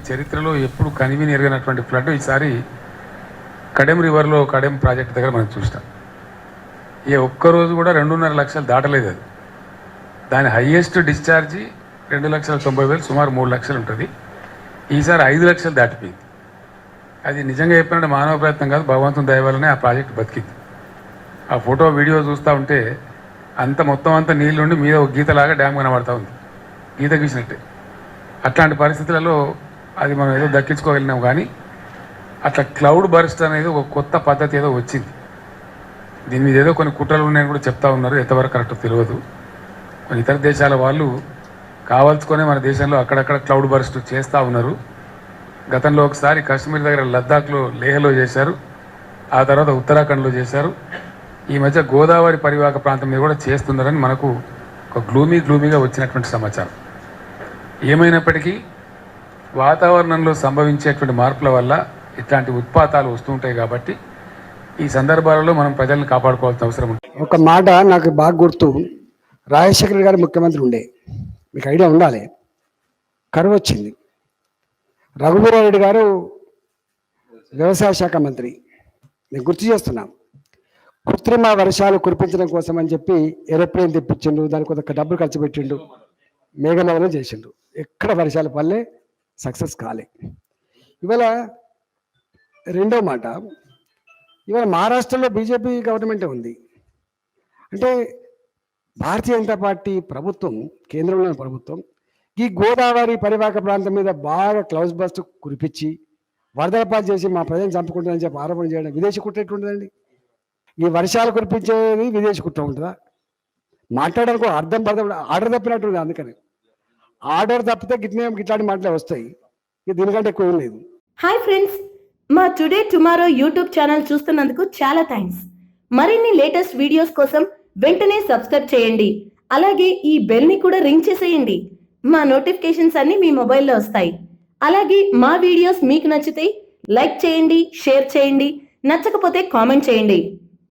చరిత్రలో ఎప్పుడు కనివిని ఎరగనటువంటి ఫ్లడ్ ఈసారి కడెం రివర్లో కడెం ప్రాజెక్ట్ దగ్గర మనం చూస్తాం. ఒక్కరోజు కూడా 2.5 లక్షలు దాటలేదు. అది దాని హయ్యెస్ట్ డిశ్చార్జి 2,90,000 సుమారు 3 లక్షలు ఉంటుంది. ఈసారి 5 లక్షలు దాటిపోయింది. అది నిజంగా చెప్పినట్టు మానవ ప్రయత్నం కాదు, భగవంతుని దయ వల్లనే ఆ ప్రాజెక్ట్ బతికింది. ఆ ఫోటో వీడియో చూస్తూ ఉంటే మొత్తం అంతా నీళ్ళుండి మీద ఒక గీతలాగా డ్యామ్ కనబడతా ఉంది, గీత గీసినట్టే. అట్లాంటి పరిస్థితులలో అది మనం ఏదో దక్కించుకోగలిగినాం. కానీ అట్లా క్లౌడ్ బర్స్ట్ అనేది ఒక కొత్త పద్ధతి ఏదో వచ్చింది. దీని మీద ఏదో కొన్ని కుట్రలు ఉన్నాయని కూడా చెప్తా ఉన్నారు. ఎంతవరకు కరెక్ట్ తెలియదు. కొన్ని ఇతర దేశాల వాళ్ళు కావాల్సుకొని మన దేశంలో అక్కడక్కడ క్లౌడ్ బర్స్ట్ చేస్తూ ఉన్నారు. గతంలో ఒకసారి కాశ్మీర్ దగ్గర లద్దాఖ్లో, లేహ్లో చేశారు. ఆ తర్వాత ఉత్తరాఖండ్లో చేశారు. ఈ మధ్య గోదావరి పరివాహక ప్రాంతం మీద కూడా చేస్తున్నారని మనకు ఒక గ్లూమీగా వచ్చినటువంటి సమాచారం. ఏమైనప్పటికీ వాతావరణంలో సంభవించేటువంటి మార్పుల వల్ల ఇట్లాంటి ఉత్పాతాలు వస్తుంటాయి. కాబట్టి ఈ సందర్భాలలో మనం ప్రజలను కాపాడుకోవాల్సిన అవసరం ఉంది. ఒక మాట నాకు బాగా గుర్తు, రాజశేఖర్ గారు ముఖ్యమంత్రి ఉండే, మీకు ఐడియా ఉండాలి. కరువు వచ్చింది. రఘువీరారెడ్డి గారు వ్యవసాయ శాఖ మంత్రి. నేను గుర్తు చేస్తున్నాను, కృత్రిమ వర్షాలు కురిపించడం కోసం అని చెప్పి ఏరోప్లేన్ తెప్పించిండు, దానికి కొంత డబ్బులు ఖర్చు పెట్టిండు, మేఘమేఘనం చేసిండు. ఎక్కడ వర్షాలు పడలే, సక్సెస్ కాలే. ఇవాళ రెండో మాట, ఇవాళ మహారాష్ట్రలో బీజేపీ గవర్నమెంటే ఉంది. అంటే భారతీయ జనతా పార్టీ ప్రభుత్వం, కేంద్రంలోని ప్రభుత్వం ఈ గోదావరి పరివాహక ప్రాంతం మీద బాగా క్లౌజ్ బస్ట్ కురిపించి వరదలపాటు చేసి మా ప్రజలను చంపుకుంటుందని చెప్పి ఆరోపణ చేయడం విదేశీ కుట్ర ఎట్లుంటుందండి? ఈ వర్షాలు కురిపించేది విదేశీ కుట్ర ఉంటుందా? మాట్లాడడానికి అర్థం ఆర్డర్ తప్పినట్టు. అందుకని ఆర్డర్ తప్పితే గిట్లాంటి మాటలే వస్తాయి. దీనికంటే ఎక్కువ ఏం లేదు. హాయ్ ఫ్రెండ్స్, మా టుడే టుమారో యూట్యూబ్ ఛానల్ చూస్తున్నందుకు చాలా థ్యాంక్స్. మరిన్ని లేటెస్ట్ వీడియోస్ కోసం వెంటనే సబ్స్క్రైబ్ చేయండి. అలాగే ఈ బెల్ ని కూడా రింగ్ చేసేయండి. మా నోటిఫికేషన్స్ అన్ని మీ మొబైల్లో వస్తాయి. అలాగే మా వీడియోస్ మీకు నచ్చితే లైక్ చేయండి, షేర్ చేయండి, నచ్చకపోతే కామెంట్ చేయండి.